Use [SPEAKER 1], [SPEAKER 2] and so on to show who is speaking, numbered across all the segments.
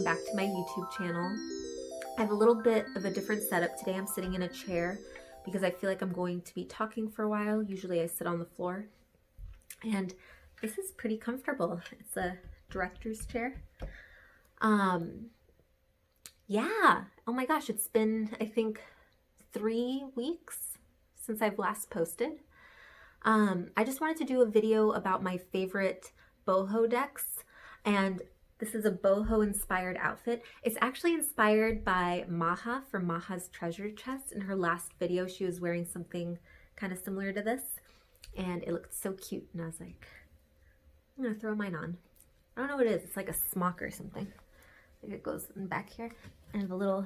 [SPEAKER 1] back to my YouTube channel. I have a little bit of a different setup today. I'm sitting in a chair because I feel like I'm going to be talking for a while. Usually I sit on the floor, and this is pretty comfortable. It's a director's chair. Yeah, oh my gosh, it's been, I think, 3 weeks since I've last posted. I just wanted to do a video about my favorite boho decks, and this is a boho inspired outfit. It's actually inspired by Maha from Maha's treasure chest. In her last video, she was wearing something kind of similar to this, and it looked so cute, and I was like, I'm gonna throw mine on. I don't know what it is. It's like a smock or something. I think it goes in the back here. And I have a little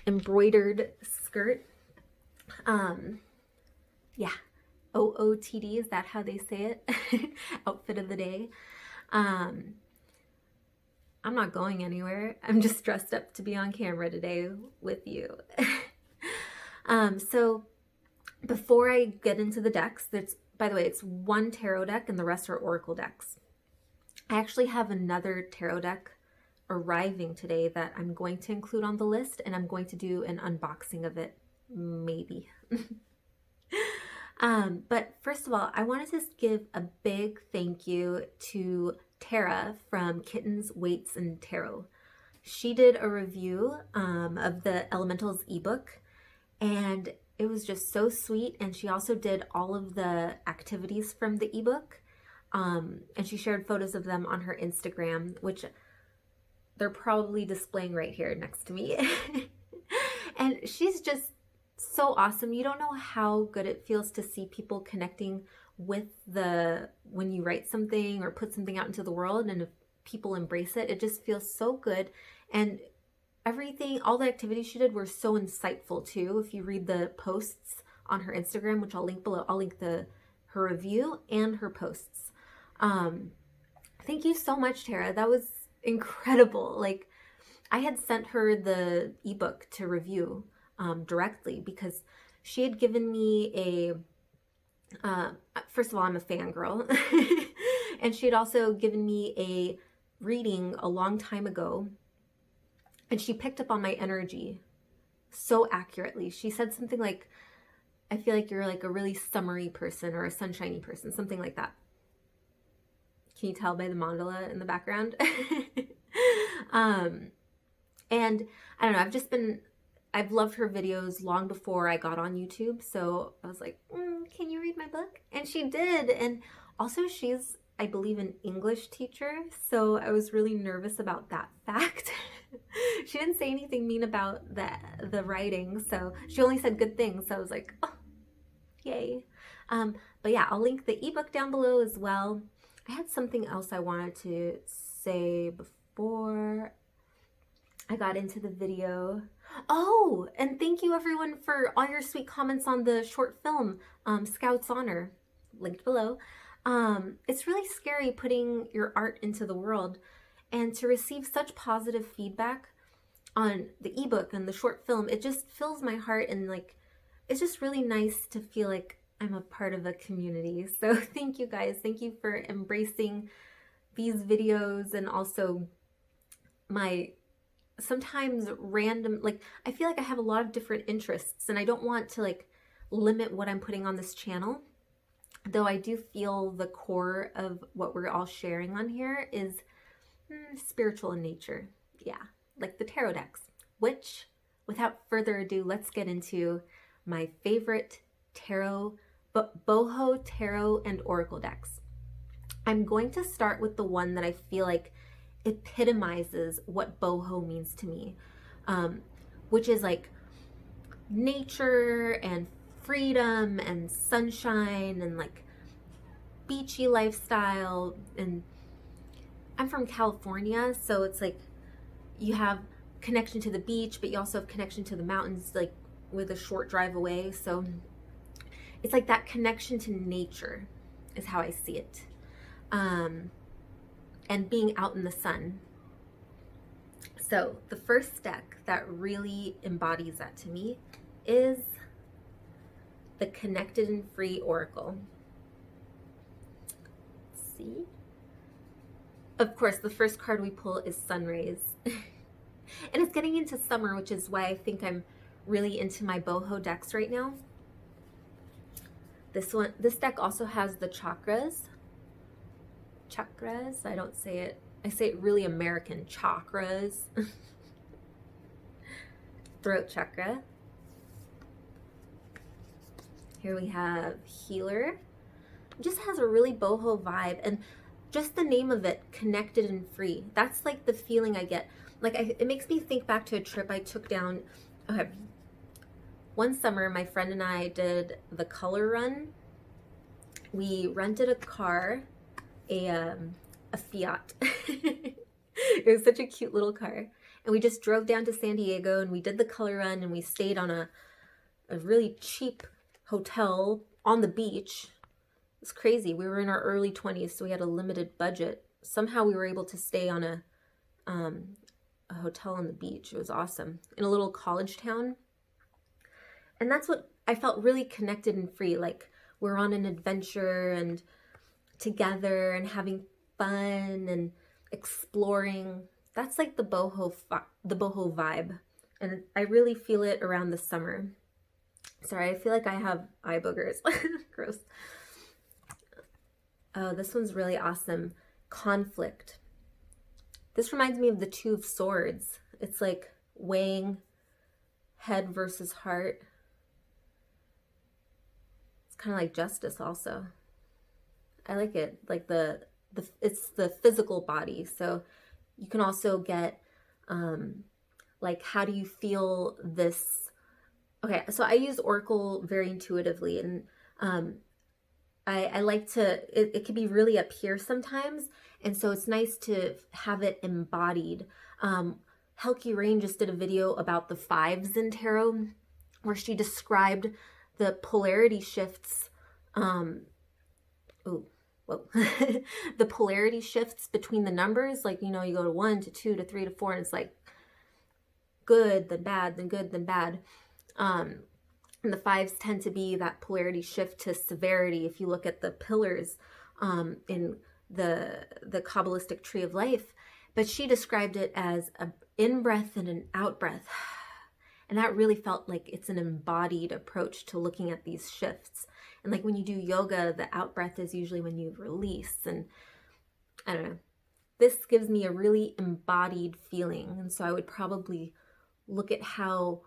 [SPEAKER 1] embroidered skirt. Yeah. OOTD, is that how they say it? Outfit of the day. I'm not going anywhere. I'm just dressed up to be on camera today with you. So before I get into the decks, by the way, it's one tarot deck and the rest are oracle decks. I actually have another tarot deck arriving today that I'm going to include on the list, and I'm going to do an unboxing of it, maybe. But first of all, I wanted to give a big thank you to Tara from Kittens, Weights, and Tarot. She did a review of the Elementals ebook, and it was just so sweet. And she also did all of the activities from the ebook, and she shared photos of them on her Instagram, which they're probably displaying right here next to me. And she's just so awesome. You don't know how good it feels to see people connecting with when you write something or put something out into the world, and if people embrace it, it just feels so good. And everything, all the activities she did were so insightful too. If you read the posts on her Instagram, which I'll link below, I'll link her review and her posts. Thank you so much, Tara. That was incredible. Like, I had sent her the ebook to review directly because she had given me first of all, I'm a fangirl. And she had also given me a reading a long time ago, and she picked up on my energy so accurately. She said something like, I feel like you're like a really summery person or a sunshiny person, something like that. Can you tell by the mandala in the background? And I don't know, I've loved her videos long before I got on YouTube. So I was like, can you read my book? And she did. And also she's, I believe, an English teacher. So I was really nervous about that fact. She didn't say anything mean about the writing. So she only said good things. So I was like, oh, yay. But yeah, I'll link the ebook down below as well. I had something else I wanted to say before I got into the video. Oh, and thank you everyone for all your sweet comments on the short film, Scout's Honor, linked below. It's really scary putting your art into the world, and to receive such positive feedback on the ebook and the short film, it just fills my heart, and like, it's just really nice to feel like I'm a part of a community. So thank you guys. Thank you for embracing these videos, and also my sometimes random, like, I feel like I have a lot of different interests, and I don't want to like limit what I'm putting on this channel, though I do feel the core of what we're all sharing on here is spiritual in nature. Yeah, like the tarot decks, which, without further ado, let's get into my favorite tarot, boho tarot and oracle decks. I'm going to start with the one that I feel like epitomizes what boho means to me, which is like nature and freedom and sunshine and like beachy lifestyle. And I'm from California, so it's like you have connection to the beach, but you also have connection to the mountains, like with a short drive away. So it's like that connection to nature is how I see it. And being out in the sun. So the first deck that really embodies that to me is the Connected and Free Oracle. Let's see. Of course, the first card we pull is Sun Rays. And it's getting into summer, which is why I think I'm really into my boho decks right now. This deck also has the chakras. Chakras, I don't say it. I say it really American, chakras. Throat chakra. Here we have healer. It just has a really boho vibe, and just the name of it, connected and free. That's like the feeling I get. Like it makes me think back to a trip I took down. Okay, one summer my friend and I did the color run. We rented a car, a Fiat. It was such a cute little car, and we just drove down to San Diego and we did the color run, and we stayed on a really cheap hotel on the beach. It's crazy. We were in our early 20s, so we had a limited budget. Somehow we were able to stay on a hotel on the beach. It was awesome, in a little college town. And that's what I felt, really connected and free. Like we're on an adventure and together and having fun and exploring. That's like the boho vibe, and I really feel it around the summer. Sorry, I feel like I have eye boogers. Gross. Oh, this one's really awesome. Conflict. This reminds me of the Two of Swords. It's like weighing head versus heart. It's kind of like justice also. I like it. Like it's the physical body. So you can also get like, how do you feel this? Okay, so I use Oracle very intuitively, and I like to, it can be really up here sometimes, and so it's nice to have it embodied. Helki Rain just did a video about the fives in tarot, where she described the polarity shifts. The polarity shifts between the numbers. Like, you know, you go to 1 to 2 to 3 to 4, and it's like good, then bad, then good, then bad. And the fives tend to be that polarity shift to severity. If you look at the pillars in the Kabbalistic tree of life, but she described it as an in-breath and an out-breath. And that really felt like it's an embodied approach to looking at these shifts. And like when you do yoga, the out-breath is usually when you release. And I don't know, this gives me a really embodied feeling. And so I would probably look at how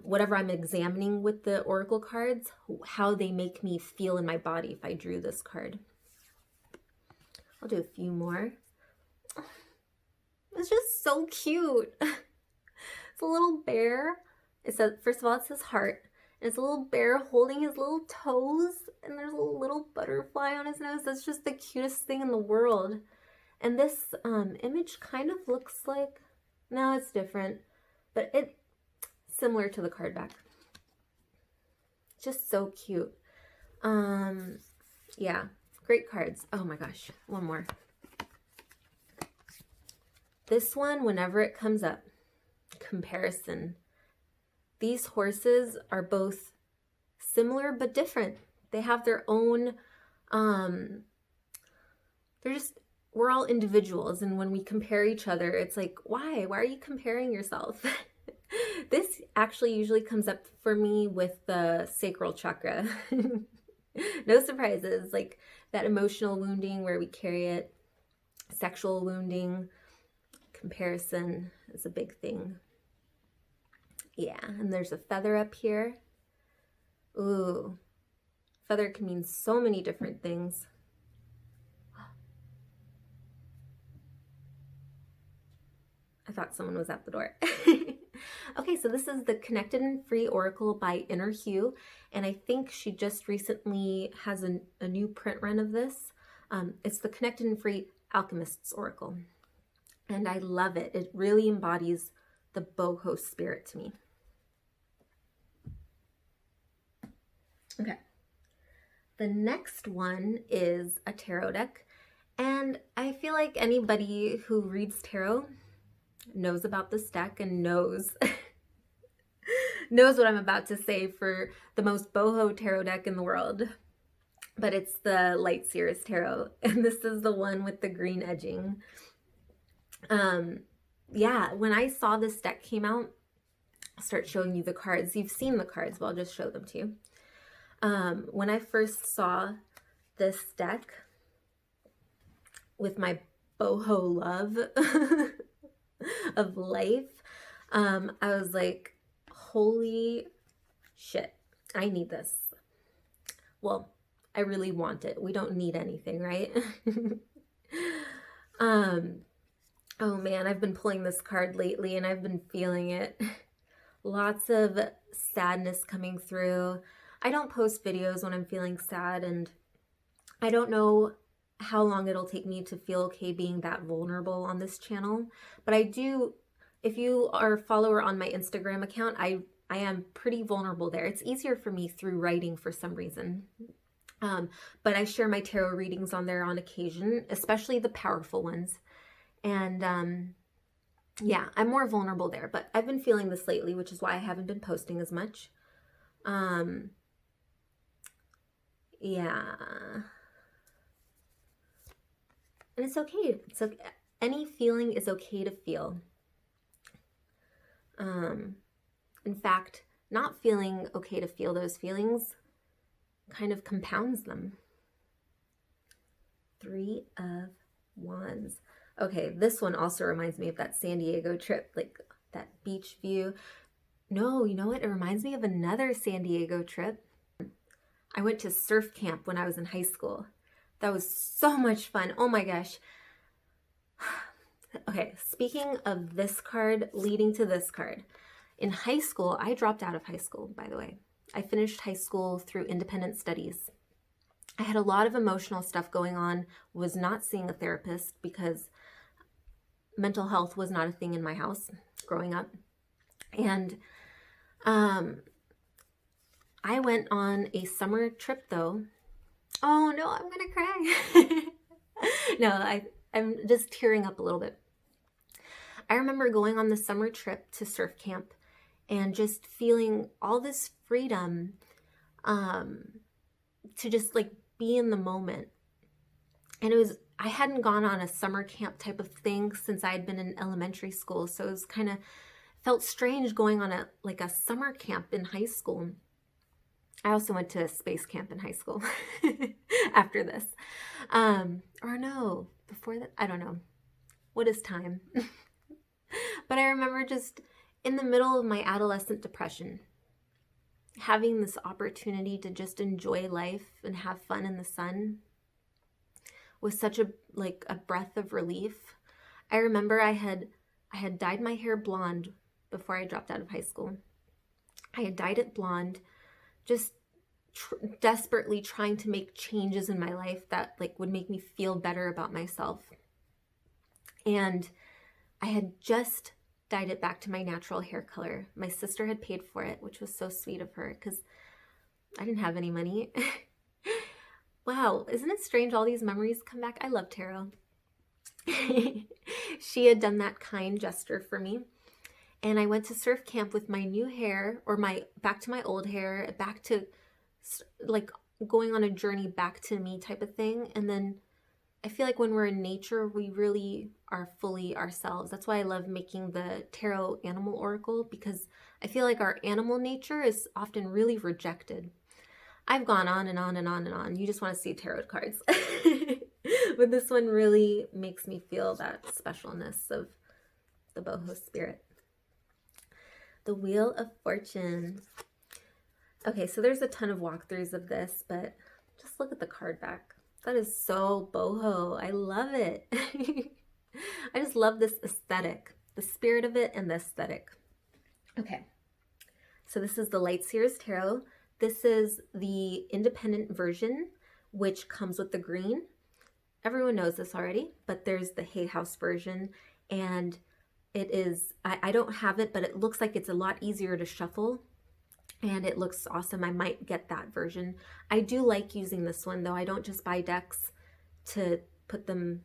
[SPEAKER 1] whatever I'm examining with the oracle cards, how they make me feel in my body if I drew this card. I'll do a few more. It's just so cute. It's a little bear. It says, first of all, it says heart. And it's a little bear holding his little toes, and there's a little butterfly on his nose. That's just the cutest thing in the world. And this image kind of looks like, no, it's different, but it's similar to the card back. Just so cute. Yeah, great cards. Oh my gosh, one more. This one, whenever it comes up, comparison. These horses are both similar but different. They have their own, we're all individuals, and when we compare each other, it's like, why are you comparing yourself? This actually usually comes up for me with the sacral chakra. No surprises, like that emotional wounding where we carry it, sexual wounding, comparison is a big thing. Yeah, and there's a feather up here. Ooh, feather can mean so many different things. I thought someone was at the door. Okay, so this is the Connected and Free Oracle by Inner Hue, and I think she just recently has a new print run of this. It's the Connected and Free Alchemist's Oracle, and I love it. It really embodies the boho spirit to me. Okay, the next one is a tarot deck, and I feel like anybody who reads tarot knows about this deck and knows knows what I'm about to say for the most boho tarot deck in the world. but it's the Light Series Tarot, and this is the one with the green edging. Yeah, when I saw this deck came out, I'll start showing you the cards. You've seen the cards, but I'll just show them to you. When I first saw this deck with my boho love of life, I was like, holy shit, I need this. Well, I really want it. We don't need anything, right? Oh man, I've been pulling this card lately and I've been feeling it. Lots of sadness coming through. I don't post videos when I'm feeling sad, and I don't know how long it'll take me to feel okay being that vulnerable on this channel, but I do. If you are a follower on my Instagram account, I am pretty vulnerable there. It's easier for me through writing for some reason. But I share my tarot readings on there on occasion, especially the powerful ones. And yeah, I'm more vulnerable there, but I've been feeling this lately, which is why I haven't been posting as much. Yeah. And it's okay. It's okay. Any feeling is okay to feel. In fact, not feeling okay to feel those feelings kind of compounds them. 3 of Wands. Okay, this one also reminds me of that San Diego trip, like that beach view. No, you know what? It reminds me of another San Diego trip. I went to surf camp when I was in high school. That was so much fun. Oh my gosh. Okay, speaking of this card leading to this card. In high school, I dropped out of high school, by the way. I finished high school through independent studies. I had a lot of emotional stuff going on, was not seeing a therapist because mental health was not a thing in my house growing up. And I went on a summer trip though. Oh no, I'm gonna cry. No, I'm just tearing up a little bit. I remember going on the summer trip to surf camp and just feeling all this freedom to just like be in the moment. And I hadn't gone on a summer camp type of thing since I had been in elementary school. So it was kind of felt strange going on a summer camp in high school. I also went to a space camp in high school after this. Or no, before that, I don't know. What is time? But I remember just in the middle of my adolescent depression, having this opportunity to just enjoy life and have fun in the sun was such a breath of relief. I remember I had dyed my hair blonde before I dropped out of high school. I had dyed it blonde, just desperately trying to make changes in my life that would make me feel better about myself. And I had just dyed it back to my natural hair color. My sister had paid for it, which was so sweet of her because I didn't have any money. Wow, isn't it strange all these memories come back? I love tarot. She had done that kind gesture for me. And I went to surf camp with my new hair, or back to my old hair, back to going on a journey back to me type of thing. And then I feel like when we're in nature, we really are fully ourselves. That's why I love making the tarot animal oracle, because I feel like our animal nature is often really rejected. I've gone on and on and on and on. You just want to see tarot cards. But this one really makes me feel that specialness of the boho spirit. The Wheel of Fortune. Okay, so there's a ton of walkthroughs of this, but just look at the card back. That is so boho. I love it. I just love this aesthetic, the spirit of it and the aesthetic. Okay, so this is the Light Series Tarot. This is the independent version, which comes with the green. Everyone knows this already, but there's the Hay House version, and it is, I don't have it, but it looks like it's a lot easier to shuffle, and it looks awesome. I might get that version. I do like using this one, though. I don't just buy decks to put them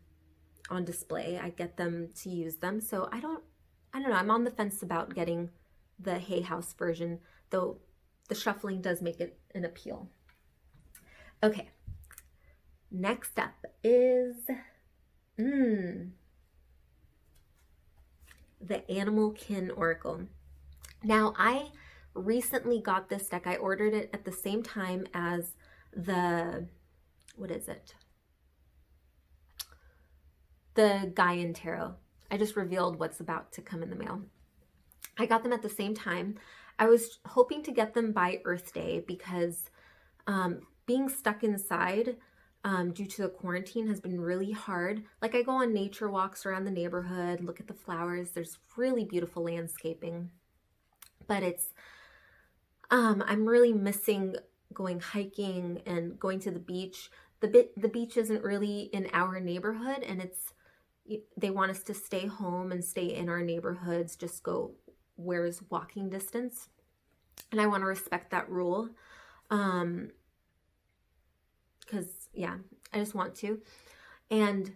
[SPEAKER 1] on display. I get them to use them, so I don't know. I'm on the fence about getting the Hay House version, though the shuffling does make it an appeal. Okay, Next up is the Animal Kin Oracle. Now, I recently got this deck. I ordered it at the same time as the, what is it? The Gaian Tarot. I just revealed what's about to come in the mail. I got them at the same time. I was hoping to get them by Earth Day because being stuck inside due to the quarantine has been really hard. Like, I go on nature walks around the neighborhood, look at the flowers. There's really beautiful landscaping, but it's, I'm really missing going hiking and going to the beach. The beach isn't really in our neighborhood, and they want us to stay home and stay in our neighborhoods, just go where is walking distance. And I want to respect that rule. Because yeah, I just want to. And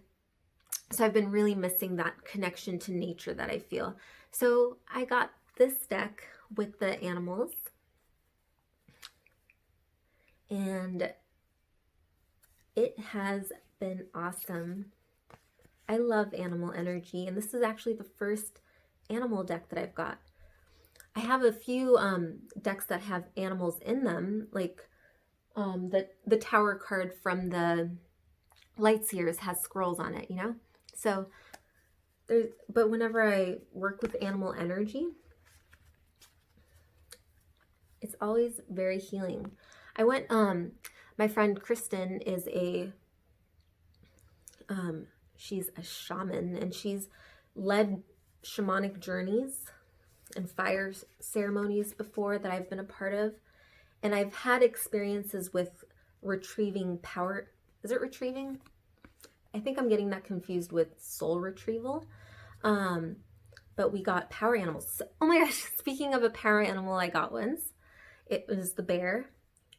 [SPEAKER 1] so I've been really missing that connection to nature that I feel. So I got this deck with the animals, and it has been awesome. I love animal energy, and this is actually the first animal deck that I've got. I have a few decks that have animals in them, like the Tower card from the Lightseers has squirrels on it, you know? So but whenever I work with animal energy, it's always very healing. I went, my friend Kristen is she's a shaman, and she's led shamanic journeys and fire ceremonies before that I've been a part of. And I've had experiences with retrieving power. Is it retrieving? I think I'm getting that confused with soul retrieval. But we got power animals. Oh my gosh, speaking of a power animal I got once, it was the bear.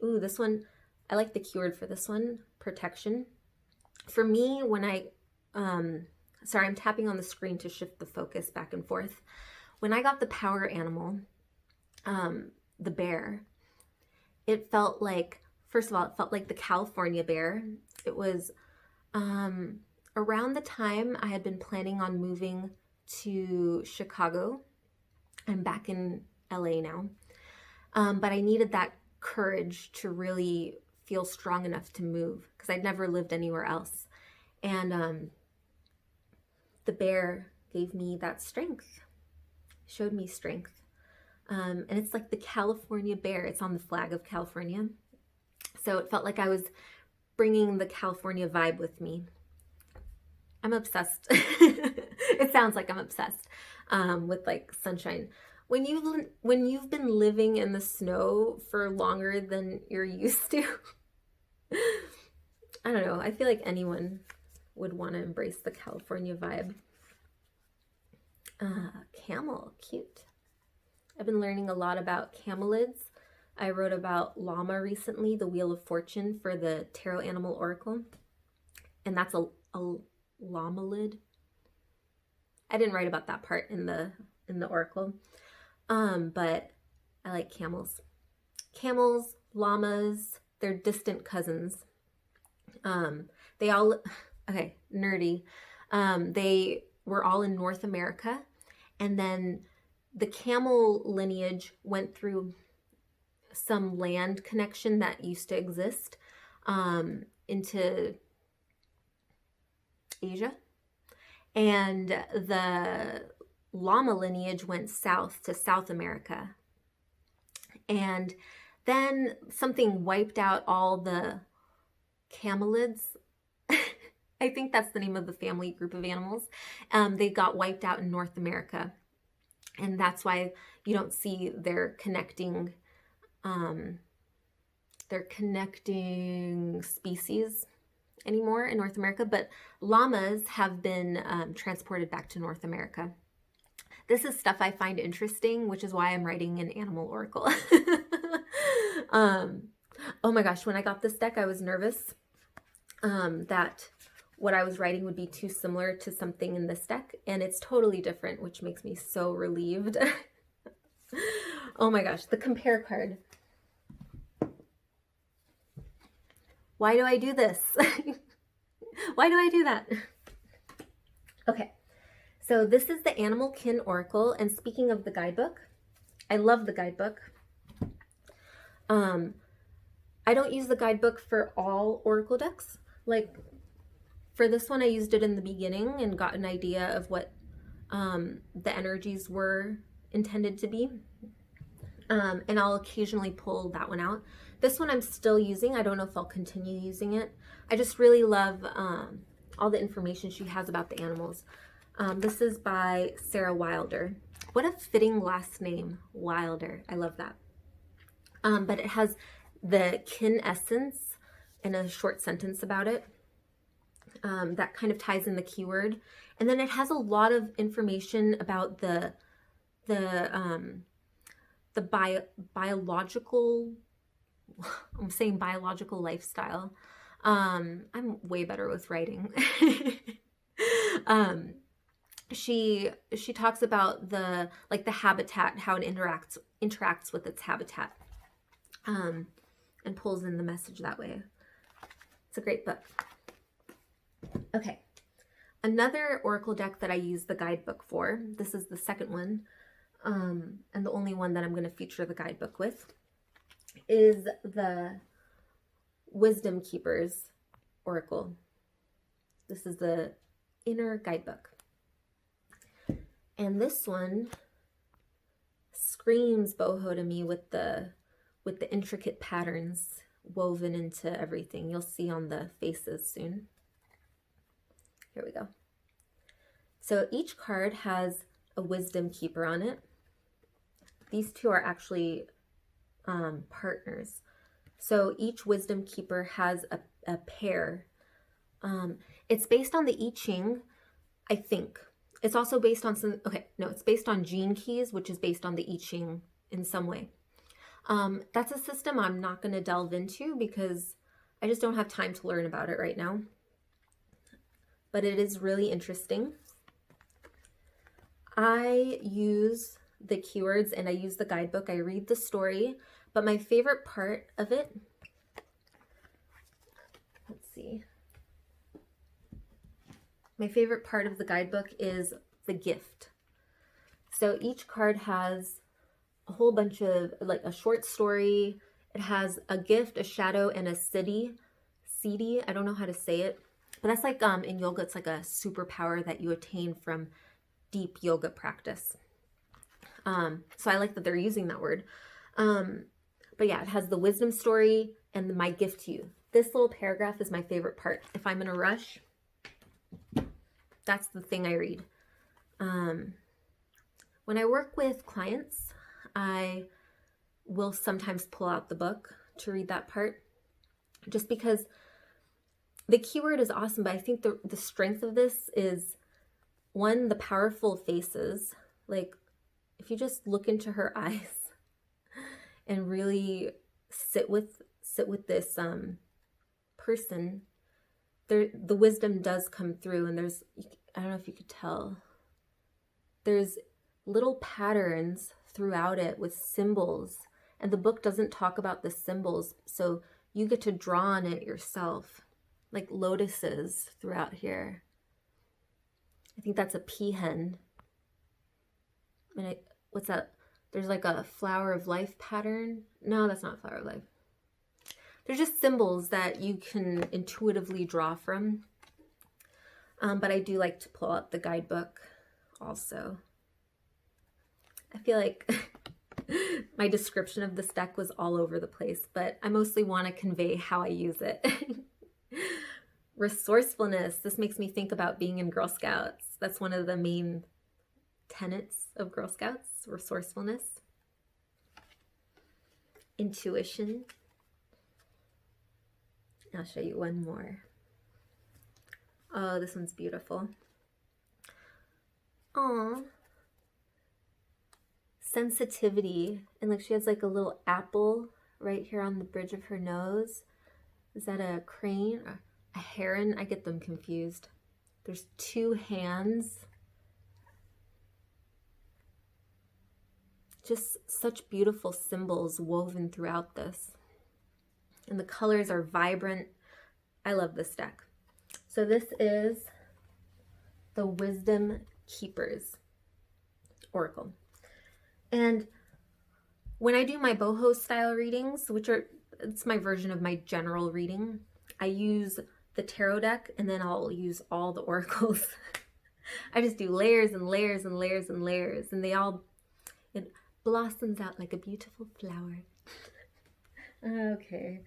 [SPEAKER 1] Ooh, this one, I like the keyword for this one, protection. For me, when sorry, I'm tapping on the screen to shift the focus back and forth. When I got the power animal, the bear, it felt like, first of all, it felt like the California bear. It was around the time I had been planning on moving to Chicago. I'm back in LA now. But I needed that courage to really feel strong enough to move because I'd never lived anywhere else. And the bear gave me that strength, showed me strength. And it's like the California bear. It's on the flag of California. So it felt like I was bringing the California vibe with me. I'm obsessed. It sounds like I'm obsessed with like sunshine. When you've been living in the snow for longer than you're used to, I don't know. I feel like anyone would want to embrace the California vibe. Camel, cute. I've been learning a lot about camelids. I wrote about llama recently, the Wheel of Fortune for the Tarot Animal Oracle. And that's a llamalid. I didn't write about that part in the oracle. But I like camels. Camels, llamas, they're distant cousins. They all, okay, nerdy. They were all in North America, and then the camel lineage went through some land connection that used to exist into Asia, and the llama lineage went south to South America. And then something wiped out all the camelids. I think that's the name of the family group of animals. They got wiped out in North America. And that's why you don't see their connecting species anymore in North America. But llamas have been transported back to North America. This is stuff I find interesting, which is why I'm writing an animal oracle. Oh my gosh, when I got this deck, I was nervous that what I was writing would be too similar to something in this deck, and it's totally different, which makes me so relieved. Oh my gosh, the compare card. Why do I do this? Why do I do that? Okay, so this is the Animal Kin Oracle. And speaking of the guidebook, I love the guidebook. I don't use the guidebook for all Oracle decks. Like for this one, I used it in the beginning and got an idea of what the energies were intended to be. And I'll occasionally pull that one out. This one I'm still using. I don't know if I'll continue using it. I just really love all the information she has about the animals. This is by Sarah Wilder. What a fitting last name, Wilder. I love that. But it has the kin essence and a short sentence about it. That kind of ties in the keyword. And then it has a lot of information about the biological, I'm saying biological lifestyle. I'm way better with writing. She talks about the habitat, how it interacts with its habitat, and pulls in the message that way. It's a great book. Okay, another Oracle deck that I use the guidebook for, this is the second one, and the only one that I'm going to feature the guidebook with, is the Wisdom Keepers Oracle. This is the inner guidebook. And this one screams boho to me with the intricate patterns woven into everything. You'll see on the faces soon. Here we go. So each card has a wisdom keeper on it. These two are actually partners. So each wisdom keeper has a pair. It's based on the I Ching, I think. It's also based on some, okay, no, it's based on gene keys, which is based on the I Ching in some way. That's a system I'm not going to delve into because I just don't have time to learn about it right now. But it is really interesting. I use the keywords and I use the guidebook. I read the story, but my favorite part of it, let's see. My favorite part of the guidebook is the gift. So each card has a whole bunch of, like a short story. It has a gift, a shadow, and a siddhi. Siddhi, I don't know how to say it. But that's like in yoga, it's like a superpower that you attain from deep yoga practice. So I like that they're using that word. But yeah, it has the wisdom story and my gift to you. This little paragraph is my favorite part. If I'm in a rush, that's the thing I read. When I work with clients, I will sometimes pull out the book to read that part, just because the keyword is awesome, but I think the strength of this is, one, the powerful faces. Like, if you just look into her eyes and really sit with this person, the wisdom does come through, and there's, I don't know if you could tell, there's little patterns throughout it with symbols, and the book doesn't talk about the symbols, so you get to draw on it yourself, like lotuses throughout here. I think that's a peahen. And what's that? There's like a flower of life pattern. No, that's not flower of life. There's just symbols that you can intuitively draw from. But I do like to pull out the guidebook also. I feel like my description of this deck was all over the place, but I mostly want to convey how I use it. Resourcefulness. This makes me think about being in Girl Scouts. That's one of the main tenets of Girl Scouts, resourcefulness. Intuition. I'll show you one more. Oh, this one's beautiful. Aww. Sensitivity. And like she has like a little apple right here on the bridge of her nose. Is that a crane or a heron? I get them confused. There's two hands. Just such beautiful symbols woven throughout this. And the colors are vibrant. I love this deck. So this is the Wisdom Keepers Oracle. And when I do my boho style readings, it's my version of my general reading, I use the tarot deck and then I'll use all the oracles. I just do layers and layers and layers and layers, and it blossoms out like a beautiful flower. Okay.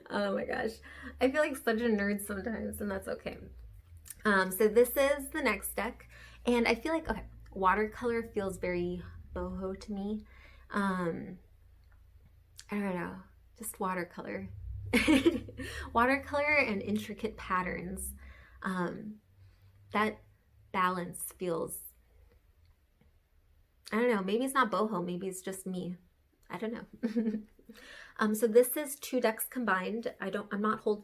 [SPEAKER 1] Oh my gosh. I feel like such a nerd sometimes, and that's okay. So this is the next deck, and I feel like, okay, watercolor feels very boho to me. I don't know, just watercolor. Watercolor and intricate patterns. That balance feels, I don't know, maybe it's not boho, maybe it's just me. I don't know. So this is 2 decks combined. I'm not hold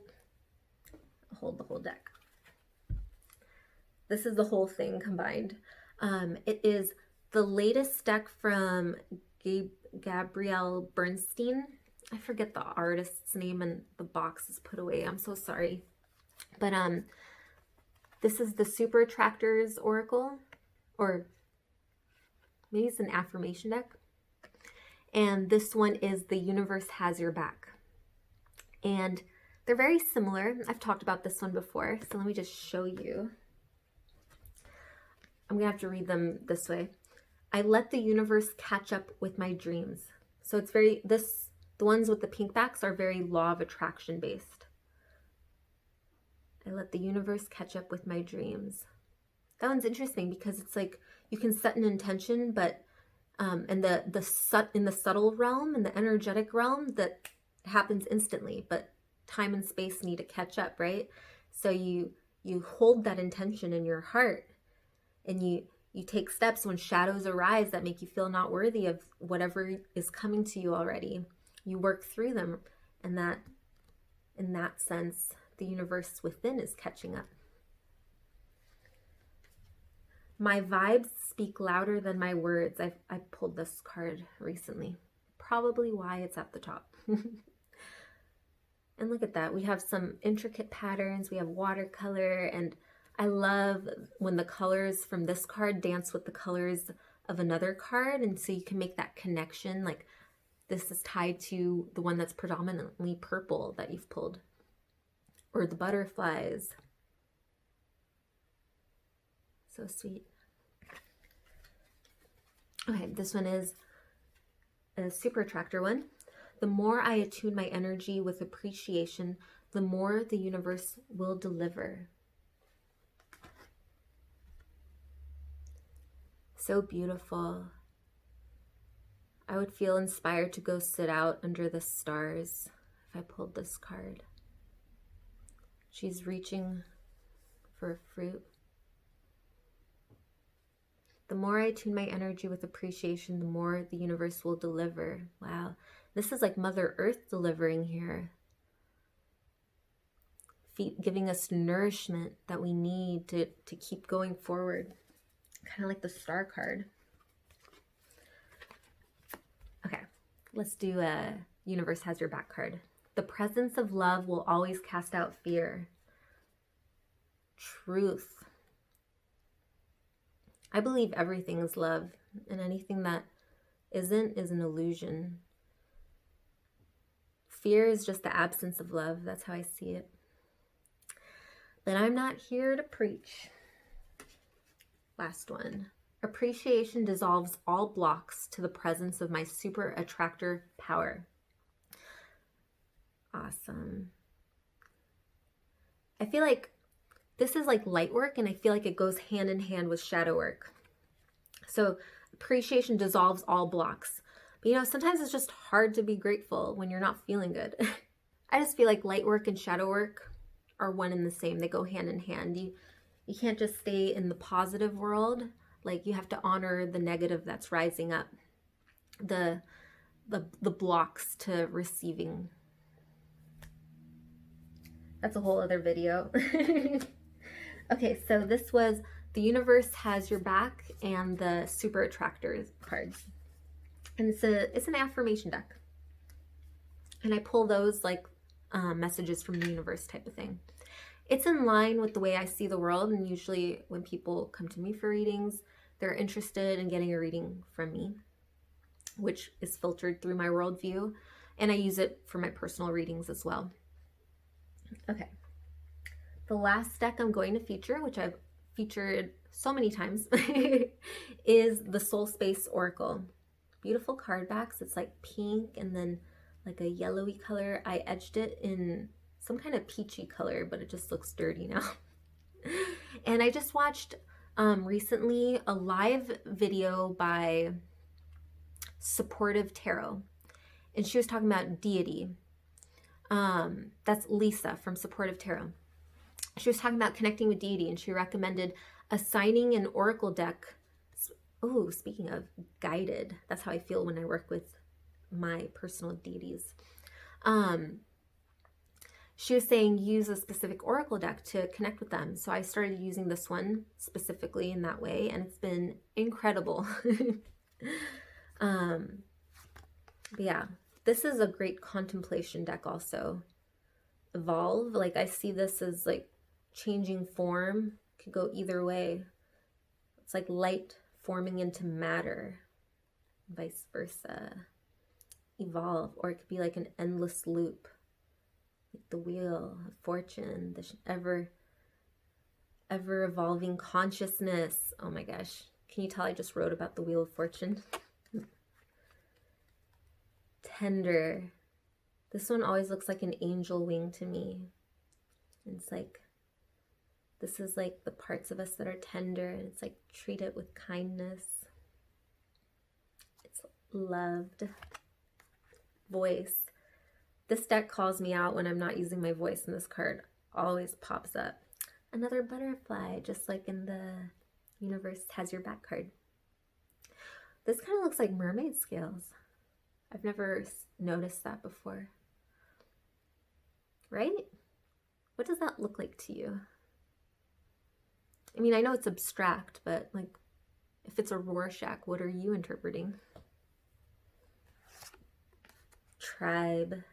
[SPEAKER 1] the whole deck. This is the whole thing combined. It is the latest deck from Gabrielle Bernstein. I forget the artist's name, and the box is put away. I'm so sorry. But this is the Super Attractors Oracle, or maybe it's an affirmation deck. And this one is The Universe Has Your Back. And they're very similar. I've talked about this one before, so let me just show you. I'm gonna have to read them this way. I let the universe catch up with my dreams. So it's the ones with the pink backs are very law of attraction based. I let the universe catch up with my dreams. That one's interesting because it's like you can set an intention, but in the subtle realm, in the energetic realm, that happens instantly, but time and space need to catch up, right? So you hold that intention in your heart, and you take steps when shadows arise that make you feel not worthy of whatever is coming to you already. You work through them, and that, in that sense, the universe within is catching up. My vibes speak louder than my words. I pulled this card recently. Probably why it's at the top. And look at that. We have some intricate patterns. We have watercolor, and I love when the colors from this card dance with the colors of another card, and so you can make that connection. Like this is tied to the one that's predominantly purple that you've pulled, or the butterflies. So sweet. Okay, this one is a Super Attractor one. The more I attune my energy with appreciation, the more the universe will deliver. So beautiful. I would feel inspired to go sit out under the stars if I pulled this card. She's reaching for a fruit. The more I tune my energy with appreciation, the more the universe will deliver. Wow. This is like Mother Earth delivering here. Giving us nourishment that we need to keep going forward. Kind of like the Star card. Okay, let's do a Universe Has Your Back card. The presence of love will always cast out fear. Truth. I believe everything is love, and anything that isn't is an illusion. Fear is just the absence of love. That's how I see it. But I'm not here to preach. Last one. Appreciation dissolves all blocks to the presence of my super attractor power. Awesome. I feel like this is like light work, and I feel like it goes hand in hand with shadow work. So appreciation dissolves all blocks. But you know, sometimes it's just hard to be grateful when you're not feeling good. I just feel like light work and shadow work are one and the same. They go hand in hand. You can't just stay in the positive world. Like, you have to honor the negative that's rising up. The blocks to receiving. That's a whole other video. Okay, so this was The Universe Has Your Back and the Super Attractors cards. And it's an affirmation deck. And I pull those like messages from the universe type of thing. It's in line with the way I see the world, and usually when people come to me for readings, they're interested in getting a reading from me, which is filtered through my worldview, and I use it for my personal readings as well. Okay. The last deck I'm going to feature, which I've featured so many times, is the Soul Space Oracle. Beautiful card backs. It's like pink and then like a yellowy color. I edged it in some kind of peachy color, but it just looks dirty now. And I just watched recently a live video by Supportive Tarot, and she was talking about deity. That's Lisa from Supportive Tarot. She was talking about connecting with deity, and she recommended assigning an oracle deck. Oh, speaking of guided, that's how I feel when I work with my personal deities. She was saying use a specific oracle deck to connect with them. So I started using this one specifically in that way, and it's been incredible. But yeah, this is a great contemplation deck also. Evolve, like I see this as like changing form, could go either way. It's like light forming into matter, vice versa. Evolve, or it could be like an endless loop, like the wheel of fortune, this ever evolving consciousness. Oh my gosh, can you tell I just wrote about the wheel of fortune? Tender. This one always looks like an angel wing to me. It's like, this is like the parts of us that are tender, and it's like treat it with kindness. It's loved. Voice. This deck calls me out when I'm not using my voice, and this card always pops up. Another butterfly, just like in the universe has your back card. This kind of looks like mermaid scales. I've never noticed that before. Right? What does that look like to you? I mean, I know it's abstract, but like, if it's a Rorschach, what are you interpreting? Tribe.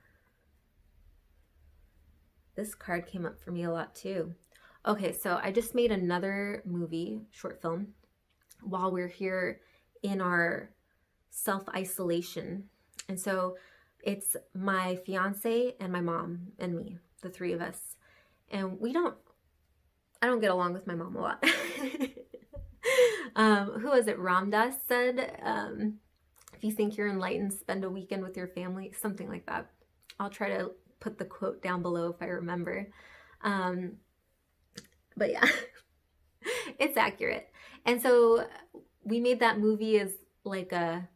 [SPEAKER 1] This card came up for me a lot too. Okay, so I just made another movie, short film, while we're here in our self-isolation. And so it's my fiance and my mom and me, the three of us. And I don't get along with my mom a lot. Who was it? Ramdas said, if you think you're enlightened, spend a weekend with your family, something like that. I'll try to put the quote down below if I remember. But yeah, it's accurate. And so we made that movie as like a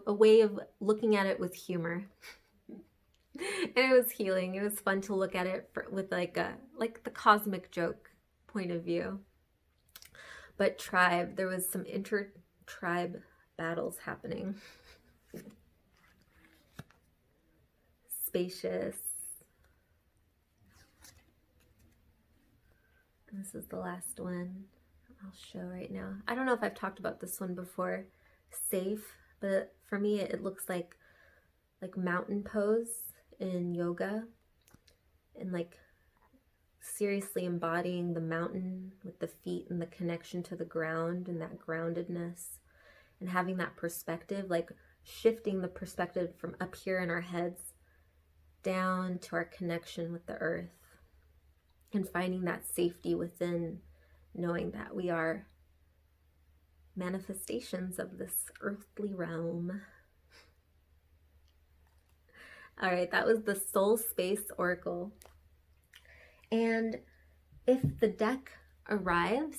[SPEAKER 1] way of looking at it with humor. And it was healing. It was fun to look at it with like the cosmic joke point of view. But tribe, there was some inter-tribe battles happening. Spacious. And this is the last one I'll show right now. I don't know if I've talked about this one before. Safe, but for me it looks like mountain pose in yoga, and like seriously embodying the mountain with the feet and the connection to the ground and that groundedness, and having that perspective, like shifting the perspective from up here in our heads down to our connection with the earth, and finding that safety within, knowing that we are manifestations of this earthly realm. All right, that was the Soul Space Oracle. And if the deck arrives,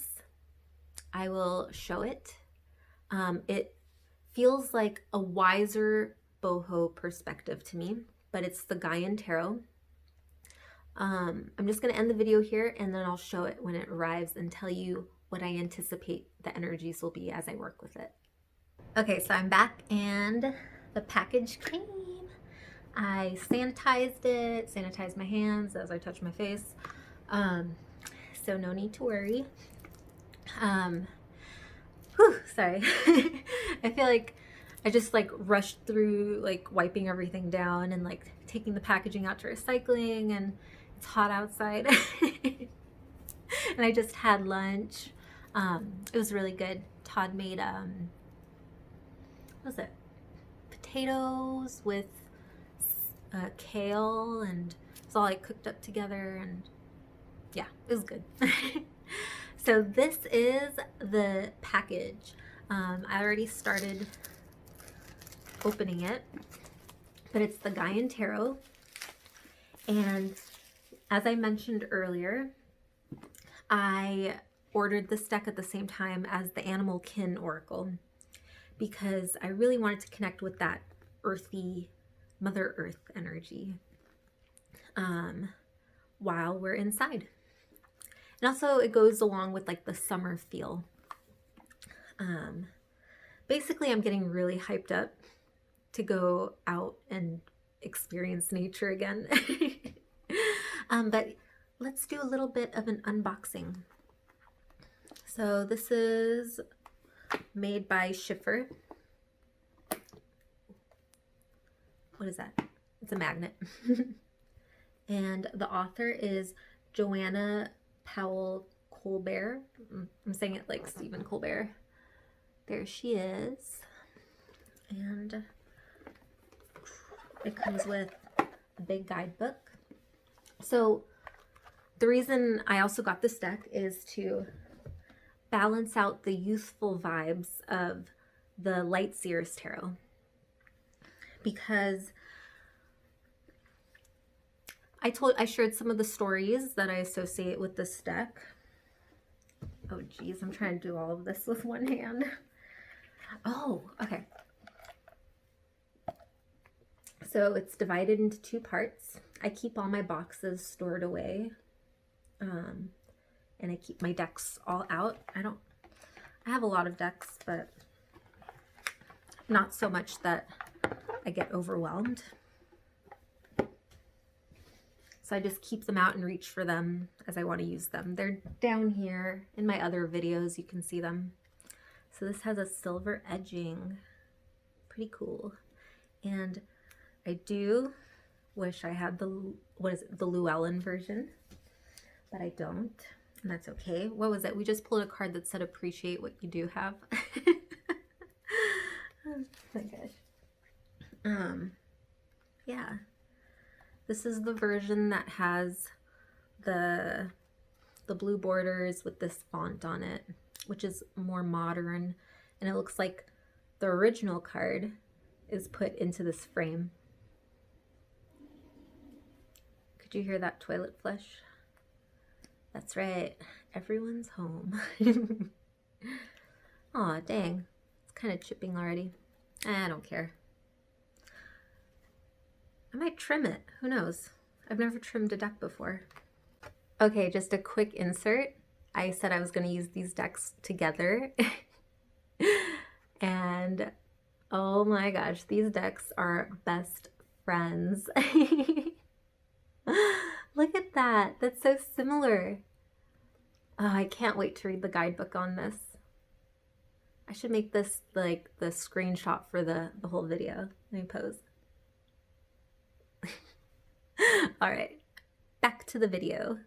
[SPEAKER 1] I will show it. It feels like a wiser boho perspective to me, but it's the Gaian Tarot. I'm just going to end the video here, and then I'll show it when it arrives and tell you what I anticipate the energies will be as I work with it. Okay, so I'm back and the package came. I sanitized my hands as I touch my face. So no need to worry. Sorry. I feel like I just like rushed through like wiping everything down and like taking the packaging out to recycling, and it's hot outside. And I just had lunch. It was really good. Todd made what was it? Potatoes with kale, and it's all like cooked up together, and yeah, it was good. So this is the package. I already started opening it, but it's the Gaian Tarot, and as I mentioned earlier, I ordered this deck at the same time as the Animal Kin Oracle because I really wanted to connect with that earthy Mother Earth energy while we're inside. And also it goes along with like the summer feel. Basically, I'm getting really hyped up to go out and experience nature again. But let's do a little bit of an unboxing. So this is made by Schiffer. What is that? It's a magnet. And the author is Joana Powell Colbert. I'm saying it like Stephen Colbert. There she is. And it comes with a big guidebook. So the reason I also got this deck is to balance out the youthful vibes of the Light Seers Tarot, because I shared some of the stories that I associate with this deck. Oh geez, I'm trying to do all of this with one hand. Oh, okay. So it's divided into two parts. I keep all my boxes stored away. And I keep my decks all out. I have a lot of decks, but not so much that I get overwhelmed. So I just keep them out and reach for them as I want to use them. They're down here in my other videos. You can see them. So this has a silver edging. Pretty cool. And I do wish I had the, what is it, the Llewellyn version, but I don't. And that's okay. What was it? We just pulled a card that said appreciate what you do have. Oh my gosh. Yeah. This is the version that has the blue borders with this font on it, which is more modern, and it looks like the original card is put into this frame. Could you hear that toilet flush? That's right, everyone's home. Aw, dang, it's kind of chipping already. I don't care. I might trim it, who knows? I've never trimmed a deck before. Okay, just a quick insert. I said I was going to use these decks together. And oh my gosh, these decks are best friends. Look at that. That's so similar. Oh, I can't wait to read the guidebook on this. I should make this like the screenshot for the whole video. Let me pose. All right, back to the video.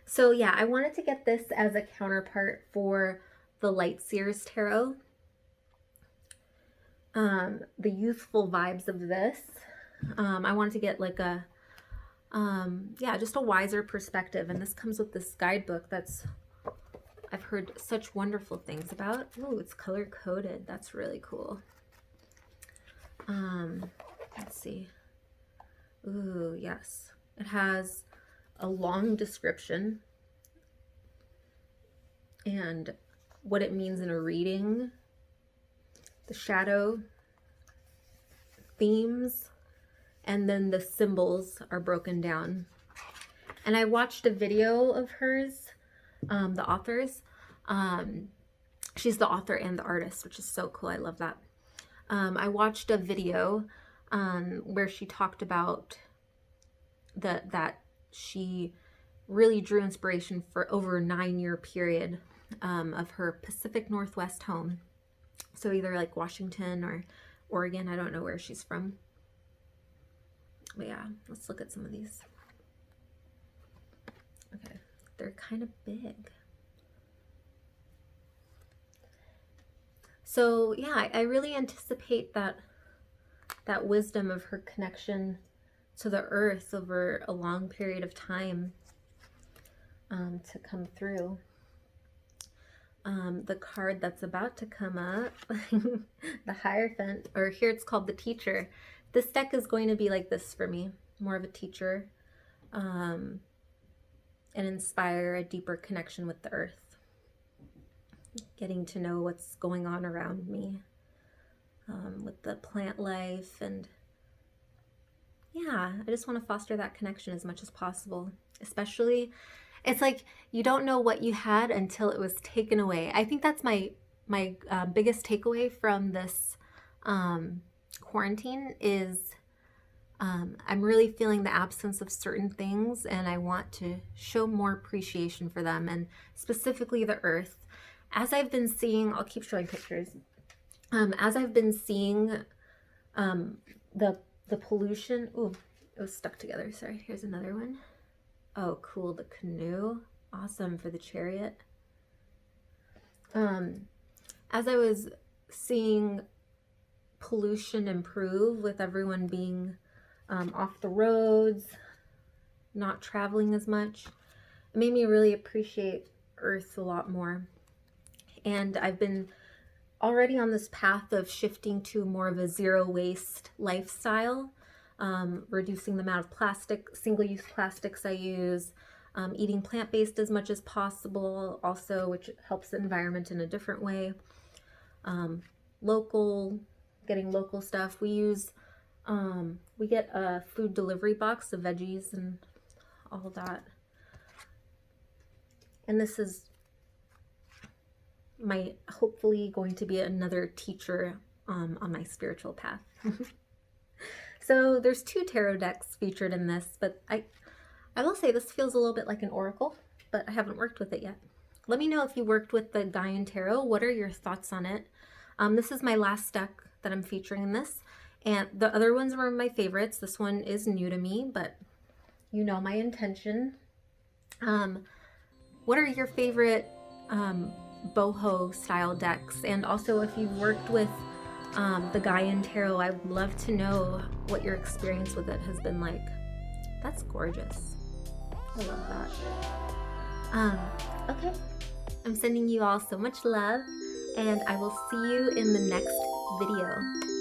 [SPEAKER 1] So yeah, I wanted to get this as a counterpart for the Light Seers Tarot. The youthful vibes of this. I wanted to get like a, yeah, just a wiser perspective. And this comes with this guidebook that's, I've heard such wonderful things about. Ooh, it's color coded. That's really cool. Let's see. Ooh, yes. It has a long description and what it means in a reading, the shadow themes, and then the symbols are broken down. And I watched a video of hers, the author's. She's the author and the artist, which is so cool. I love that. I watched a video where she talked about that she really drew inspiration for over a 9-year period of her Pacific Northwest home. So either like Washington or Oregon. I don't know where she's from. But yeah, let's look at some of these. Okay, they're kind of big. So yeah, I really anticipate that wisdom of her connection to the earth over a long period of time to come through. The card that's about to come up, the Hierophant, or here it's called the Teacher. This deck is going to be like this for me, more of a teacher, and inspire a deeper connection with the earth, getting to know what's going on around me, with the plant life, and yeah, I just want to foster that connection as much as possible. Especially, it's like you don't know what you had until it was taken away. I think that's my biggest takeaway from this quarantine is I'm really feeling the absence of certain things, and I want to show more appreciation for them, and specifically the earth. As I've been seeing, I'll keep showing pictures. As I've been seeing the pollution, ooh, it was stuck together. Sorry, here's another one. Oh, cool, the canoe. Awesome for the chariot. As I was seeing pollution improve with everyone being off the roads, not traveling as much, it made me really appreciate Earth a lot more. And I've been already on this path of shifting to more of a zero waste lifestyle, reducing the amount of plastic, single-use plastics I use, eating plant-based as much as possible also, which helps the environment in a different way. Getting local stuff. We get a food delivery box of veggies and all that. And this is hopefully going to be another teacher on my spiritual path. So there's 2 tarot decks featured in this, but I will say this feels a little bit like an oracle, but I haven't worked with it yet. Let me know if you worked with the Gaian Tarot. What are your thoughts on it? This is my last deck that I'm featuring in this, and the other ones were my favorites. This one is new to me, but you know my intention. What are your favorite boho style decks? And also, if you've worked with the Gaian Tarot, I would love to know what your experience with it has been like. That's gorgeous. I love that. Okay, I'm sending you all so much love, and I will see you in the next video.